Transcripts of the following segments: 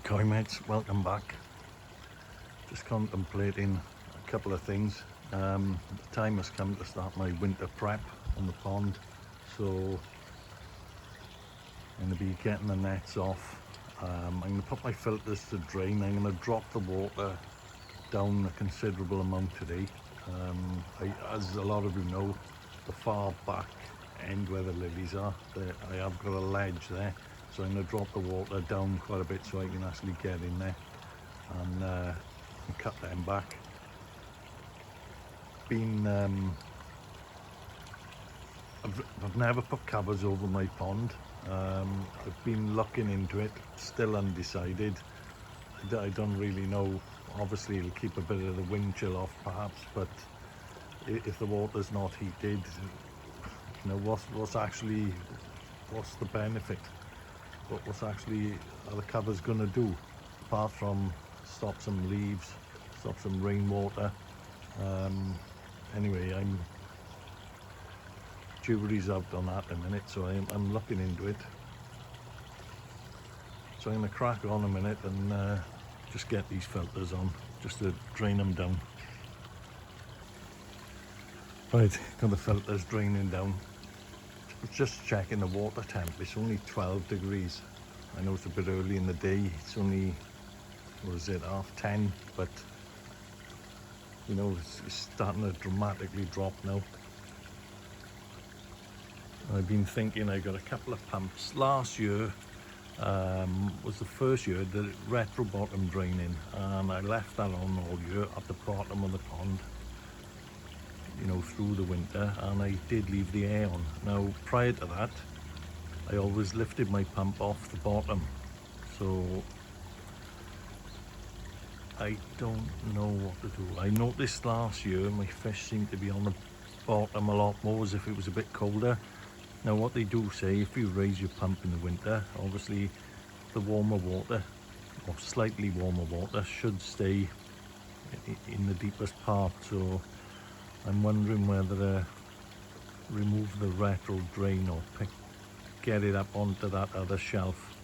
koi mates, welcome back. Just contemplating a couple of things. The time has come to start my winter prep on the pond, so I'm going to be getting the nets off. I'm going to put my filters to drain. I'm going to drop the water down a considerable amount today. As a lot of you know, the far back end where the lilies are, I have got a ledge there, so I'm going to drop the water down quite a bit so I can actually get in there and cut them back. I've never put covers over my pond. I've been looking into it, still undecided. I don't really know. Obviously it'll keep a bit of the wind chill off perhaps, but if the water's not heated, you know, what's the benefit? What's actually are the covers going to do, apart from stop some leaves, stop some rainwater? Anyway, jury's out on that in a minute, so I'm looking into it. So I'm going to crack on a minute and just get these filters on, just to drain them down. Right, got the filters draining down. Just checking the water temp. It's only 12 degrees. I know it's a bit early in the day. It's only, what is it, 10:30, but you know, it's starting to dramatically drop now. I've been thinking I got a couple of pumps. Last year was the first year that it retro bottom draining, and I left that on all year at the bottom of the pond, you know, through the winter, and I did leave the air on. Now prior to that, I always lifted my pump off the bottom, so I don't know what to do. I noticed last year my fish seemed to be on the bottom a lot more, as if it was a bit colder. Now what they do say, if you raise your pump in the winter, obviously the warmer water, or slightly warmer water, should stay in the deepest part. So I'm wondering whether to remove the retro drain or get it up onto that other shelf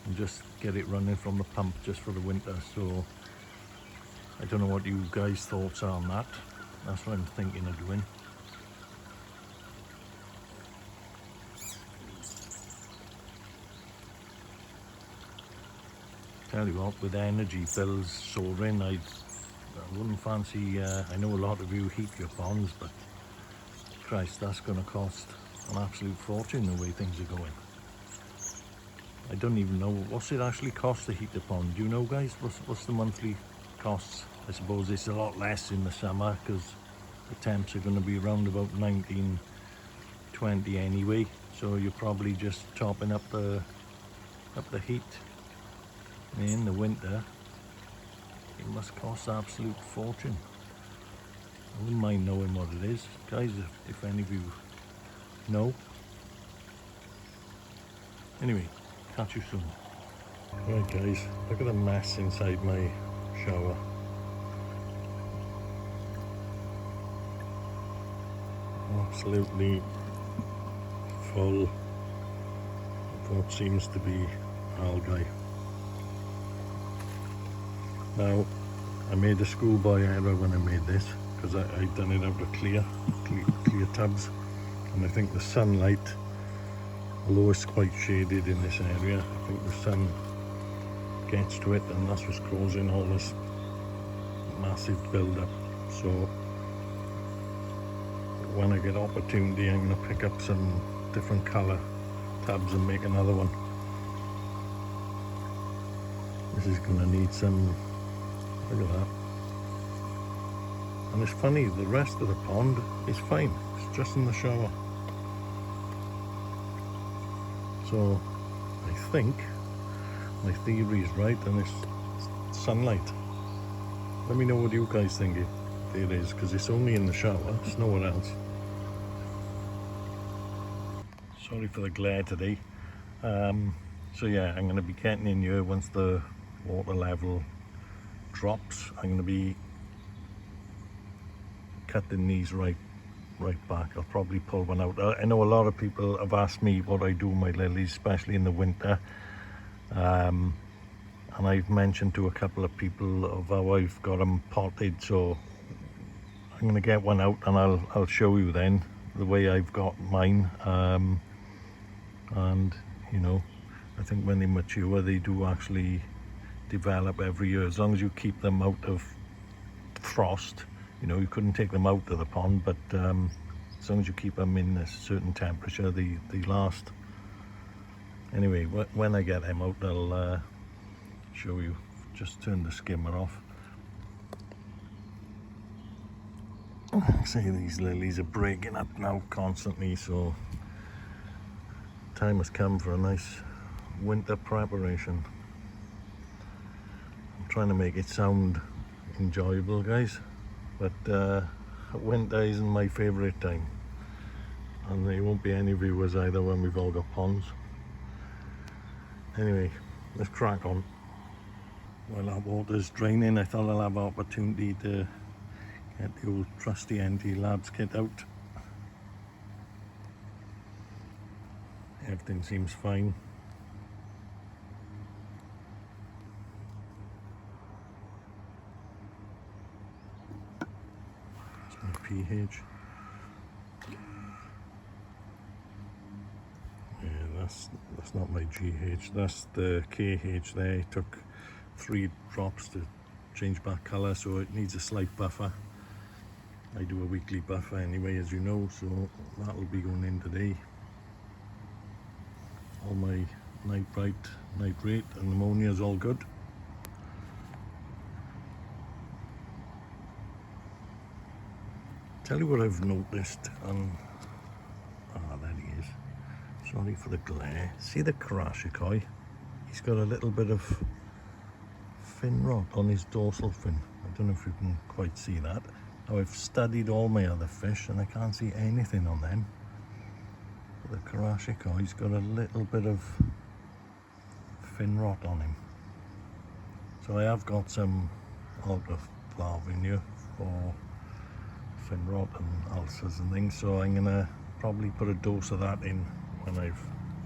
and just get it running from the pump just for the winter. So I don't know what you guys' thoughts are on that. That's what I'm thinking of doing. Tell you what, with energy bills soaring, I wouldn't fancy, I know a lot of you heat your ponds, but Christ, that's going to cost an absolute fortune the way things are going. I don't even know, what's it actually cost to heat the pond? Do you know, guys? What's the monthly costs? I suppose it's a lot less in the summer because the temps are going to be around about 19, 20 anyway, so you're probably just topping up the heat. In the winter, it must cost an absolute fortune. I wouldn't mind knowing what it is, guys, if any of you know. Anyway, catch you soon. Right guys, look at the mess inside my shower. Absolutely full of what seems to be algae. Now, I made a schoolboy error when I made this, because I'd done it out of clear tubs, and I think the sunlight, although it's quite shaded in this area, I think the sun gets to it, and that's what's causing all this massive build-up. So when I get opportunity, I'm going to pick up some different colour tubs and make another one. This is going to need some. Look at that. And it's funny, the rest of the pond is fine. It's just in the shower. So I think my theory is right, and it's sunlight. Let me know what you guys think it is, because it's only in the shower, it's nowhere else. Sorry for the glare today. So yeah, I'm going to be getting in here once the water level drops. I'm going to be cutting these right back. I'll probably pull one out. I know a lot of people have asked me what I do with my lilies, especially in the winter, and and I've mentioned to a couple of people of how I've got them potted, so I'm going to get one out and I'll show you then the way I've got mine. And you know, I think when they mature they do actually develop every year, as long as you keep them out of frost. You know, you couldn't take them out of the pond, but as long as you keep them in a certain temperature, they last. Anyway, when I get them out, I'll show you. Just turn the skimmer off. See, these lilies are breaking up now constantly, so time has come for a nice winter preparation. I'm trying to make it sound enjoyable, guys, but winter isn't my favourite time, and there won't be any viewers either when we've all got ponds. Anyway, let's crack on. While that water's draining, I thought I'll have an opportunity to get the old trusty NT Labs kit out. Everything seems fine. It's my pH. Yeah, that's not my GH, that's the KH there. It took 3 drops to change back colour, so it needs a slight buffer. I do a weekly buffer anyway, as you know, so that'll be going in today. All my nitrite, nitrate and ammonia is all good. Tell you what I've noticed, and there he is. Sorry for the glare. See the Karashikoi? He's got a little bit of fin rot on his dorsal fin. I don't know if you can quite see that. Now, I've studied all my other fish and I can't see anything on them. But the Karashikoi's got a little bit of fin rot on him. So I have got some ultraflavin for fin rot and ulcers and things, so I'm gonna probably put a dose of that in when I've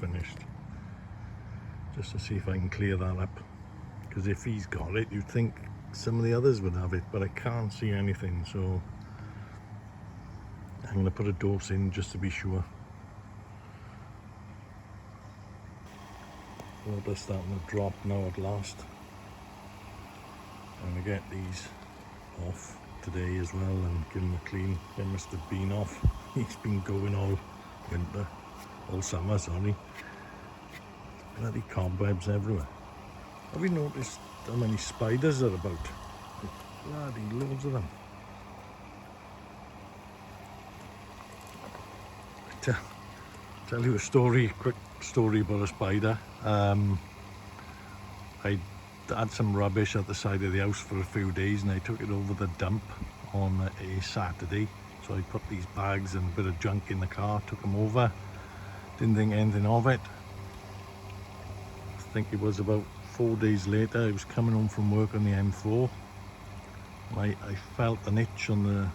finished, just to see if I can clear that up. Because if he's got it, you'd think some of the others would have it, but I can't see anything, so I'm going to put a dose in just to be sure. Water's starting to drop now at last. I'm going to get these off today as well and give them a clean. They must have been off. He's been going all winter, all summer, sorry. Bloody cobwebs everywhere. Have you noticed how many spiders are about? Bloody loads of them. Tell you a story, quick story about a spider. I had some rubbish at the side of the house for a few days and I took it over the dump on a Saturday. So I put these bags and a bit of junk in the car, took them over, didn't think anything of it. I think it was about 4 days later, I was coming home from work on the M4 and I felt an itch on the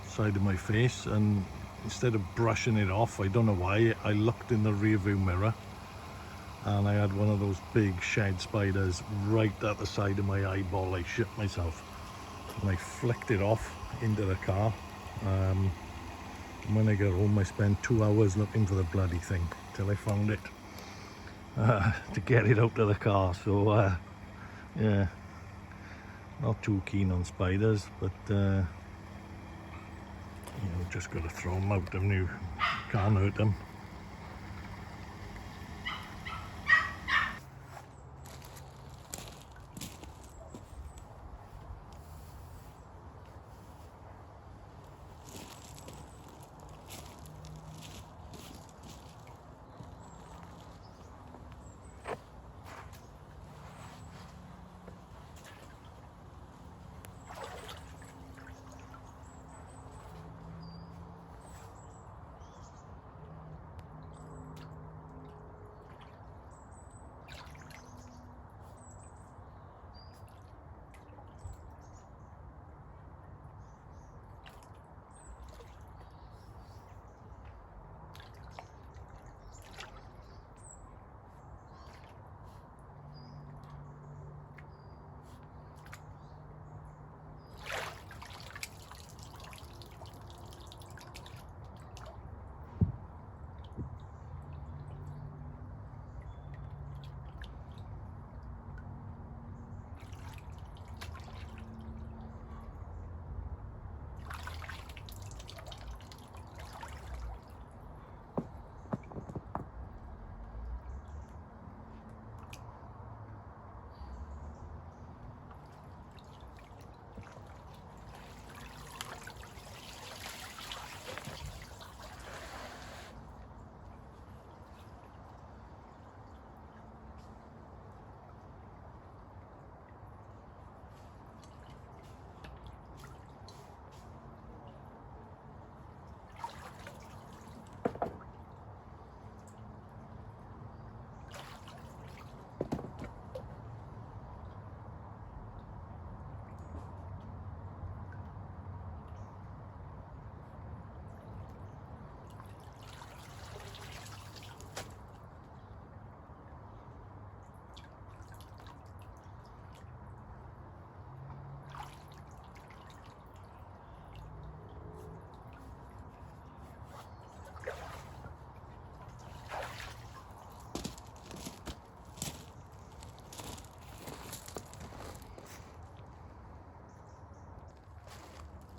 side of my face, and instead of brushing it off, I don't know why, I looked in the rear view mirror and I had one of those big shed spiders right at the side of my eyeball. I shit myself and I flicked it off into the car. And when I got home, I spent 2 hours looking for the bloody thing till I found it. To get it out of the car, so yeah, not too keen on spiders, but you know, just got to throw them out, haven't you? Can't hurt them.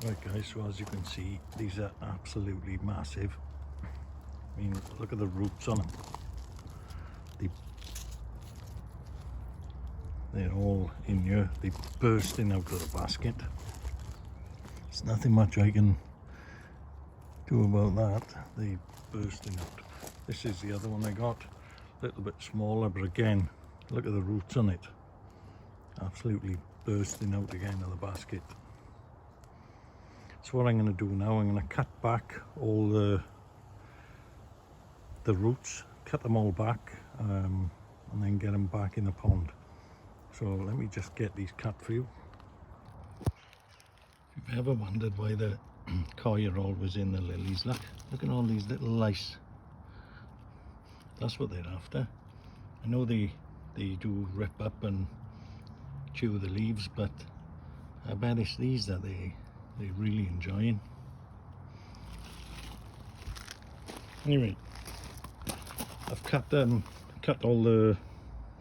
Right guys, so as you can see, these are absolutely massive. I mean, look at the roots on them. They're all in here, they're bursting out of the basket. There's nothing much I can do about that, they're bursting out. This is the other one I got, a little bit smaller, but again, look at the roots on it. Absolutely bursting out again of the basket. So what I'm going to do now, I'm going to cut back all the roots, cut them all back, and then get them back in the pond. So let me just get these cut for you. If you've ever wondered why the koi are always in the lilies, look at all these little lice. That's what they're after. I know they do rip up and chew the leaves, but I bet it's these that they're really enjoying. Anyway, I've cut all the,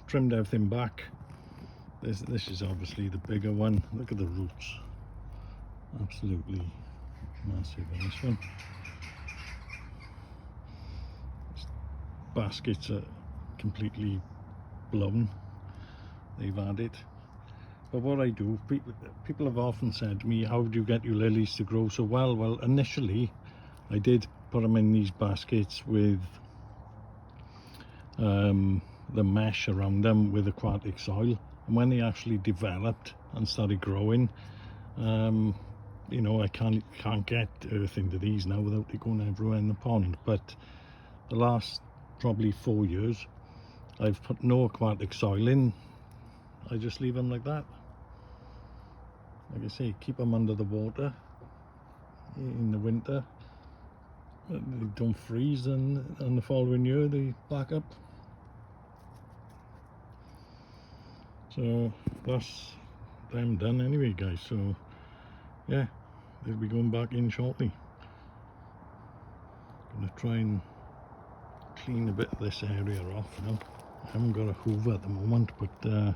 trimmed everything back. This is obviously the bigger one. Look at the roots, absolutely massive in this one. This baskets are completely blown, they've had it. But what I do, people have often said to me, how do you get your lilies to grow so well? Well, initially I did put them in these baskets with the mesh around them with aquatic soil, and when they actually developed and started growing, you know, I can't get earth into these now without it going everywhere in the pond. But the last probably 4 years I've put no aquatic soil in, I just leave them like that. Like I say, keep them under the water in the winter, they don't freeze, and the following year they back up. So that's them done anyway guys, so yeah, they'll be going back in shortly. Gonna try and clean a bit of this area off now. I haven't got a hoover at the moment, but I'm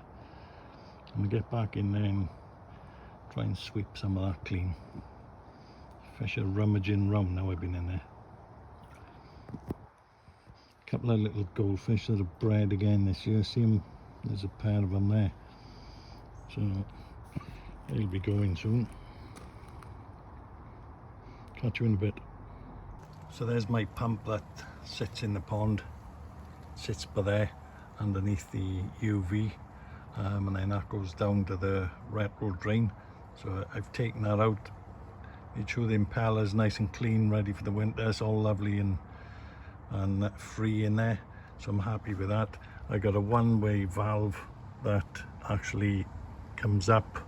gonna get back in there and try and sweep some of that clean. Fish are rummaging round now I've been in there. A couple of little goldfish that have bred again this year. See them? There's a pair of them there. So they'll be going soon. Catch you in a bit. So there's my pump that sits in the pond. Sits by there underneath the UV. And then that goes down to the retro drain. So I've taken that out. Made sure the impeller's nice and clean, ready for the winter. It's all lovely and free in there, so I'm happy with that. I got a one-way valve that actually comes up,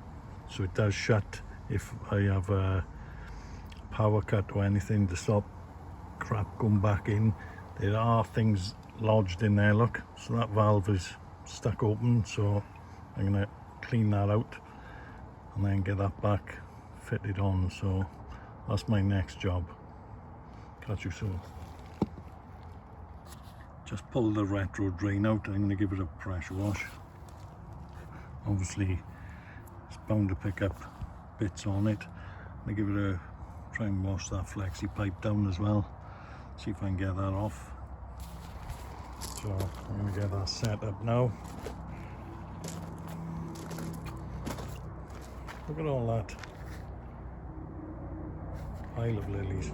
so it does shut if I have a power cut or anything, to stop crap going back in. There are things lodged in there, look, so that valve is stuck open, so I'm going to clean that out and then get that back fitted on. So that's my next job. Catch you soon. Just pull the retro drain out. I'm going to give it a pressure wash. Obviously it's bound to pick up bits on it. I'm going to give it a try and wash that flexi pipe down as well, see if I can get that off. So I'm going to get that set up now. Look at all that pile of lilies.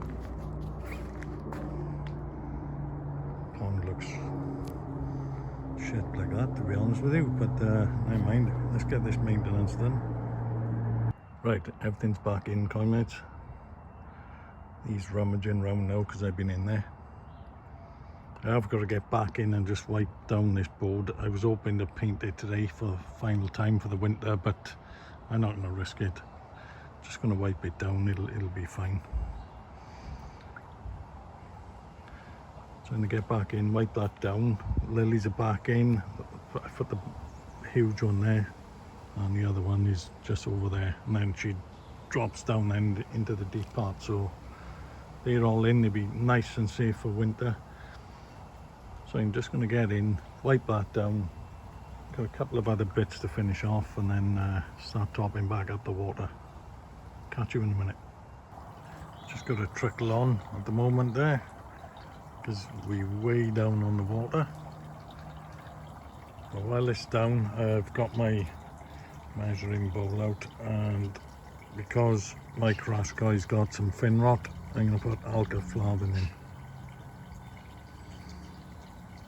Pond looks shit like that, to be honest with you, but never mind. Let's get this maintenance done. Right, everything's back in, koi mates. These rummaging round now because I've been in there. I have got to get back in and just wipe down this board. I was hoping to paint it today for final time for the winter, but I'm not going to risk it. Just going to wipe it down, it'll be fine. So I'm going to get back in, wipe that down. Lilies are back in. I put the huge one there, and the other one is just over there, and then she drops down then into the deep part, so they're all in. They'll be nice and safe for winter. So I'm just going to get in, wipe that down, got a couple of other bits to finish off, and then start topping back up the water. Catch you in a minute. Just got a trickle on at the moment there because we're way down on the water. But while it's down, I've got my measuring bowl out, and because my crash guy's got some fin rot, I'm going to put alkaflavin in.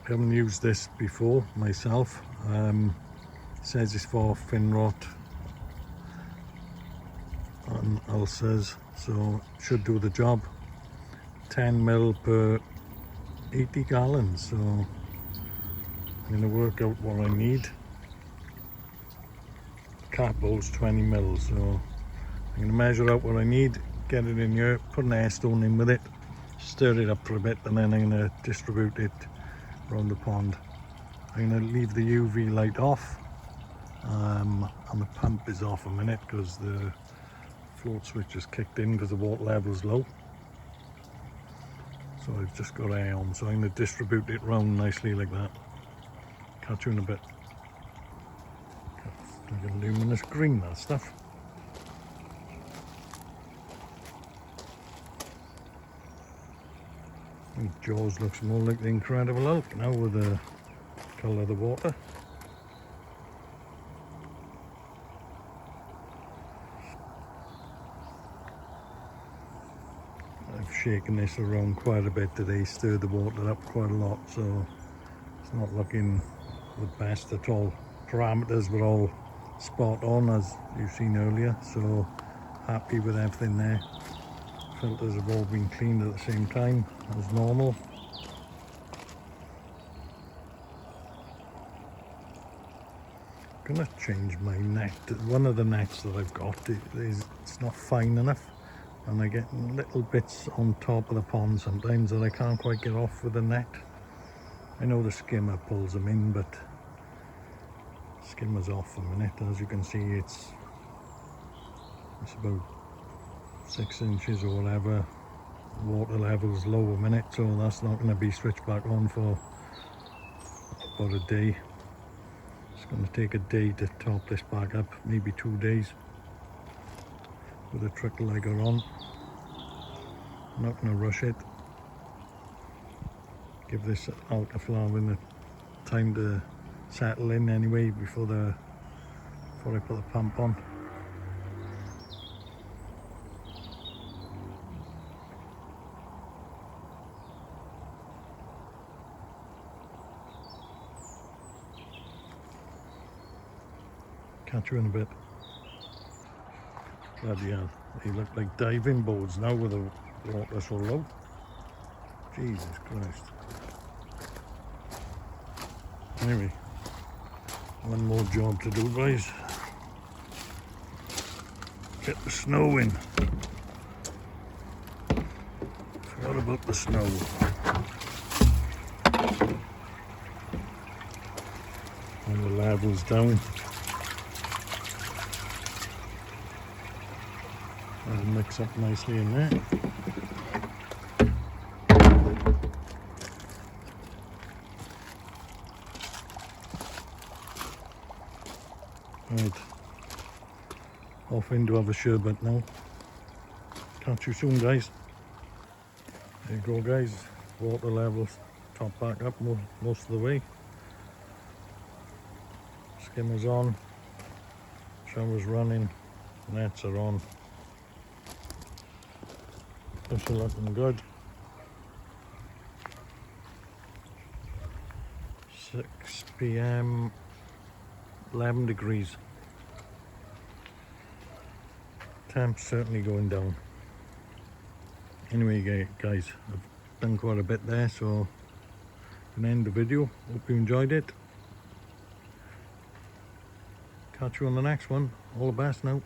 I haven't used this before myself. It says it's for fin rot and ulcers, so it should do the job. 10 ml per 80 gallons, so I'm going to work out what I need. Cap holds 20 ml, so I'm going to measure out what I need, get it in here, put an air stone in with it, stir it up for a bit, and then I'm going to distribute it around the pond. I'm going to leave the UV light off, and the pump is off a minute because the float switch is kicked in because the water level is low. So I've just got air on, so I'm going to distribute it round nicely like that. Catch you in a bit. It's like a luminous green, that stuff. And Jaws looks more like the Incredible Hulk now with the colour of the water. I've shaken this around quite a bit today, stirred the water up quite a lot, so it's not looking the best at all. Parameters were all spot on as you've seen earlier, so happy with everything there. Filters have all been cleaned at the same time as normal. I'm gonna change my net. One of the nets that I've got it's not fine enough, and I get little bits on top of the pond sometimes that I can't quite get off with the net. I know the skimmer pulls them in, but skimmer's off a minute. As you can see, it's about 6 inches or whatever. Water level's low a minute, so that's not going to be switched back on for about a day. It's going to take a day to top this back up, maybe 2 days with a trickle I got on. I'm not going to rush it. Give this alkaflavin the time to settle in anyway before I put the pump on. Catch you in a bit. Bloody hell, they look like diving boards now with the water so low. Jesus Christ. Anyway, one more job to do, guys. Get the snow in. Forgot about the snow. And the level's down. That'll mix up nicely in there. Right, off in to have a sherbet now. Catch you soon, guys. There you go, guys. Water levels top back up most of the way. Skimmer's on, shower's running, nets are on. Fish are looking good. 6 PM, 11 degrees. Temp's certainly going down. Anyway, guys, I've done quite a bit there, so I'm gonna end the video. Hope you enjoyed it. Catch you on the next one. All the best now.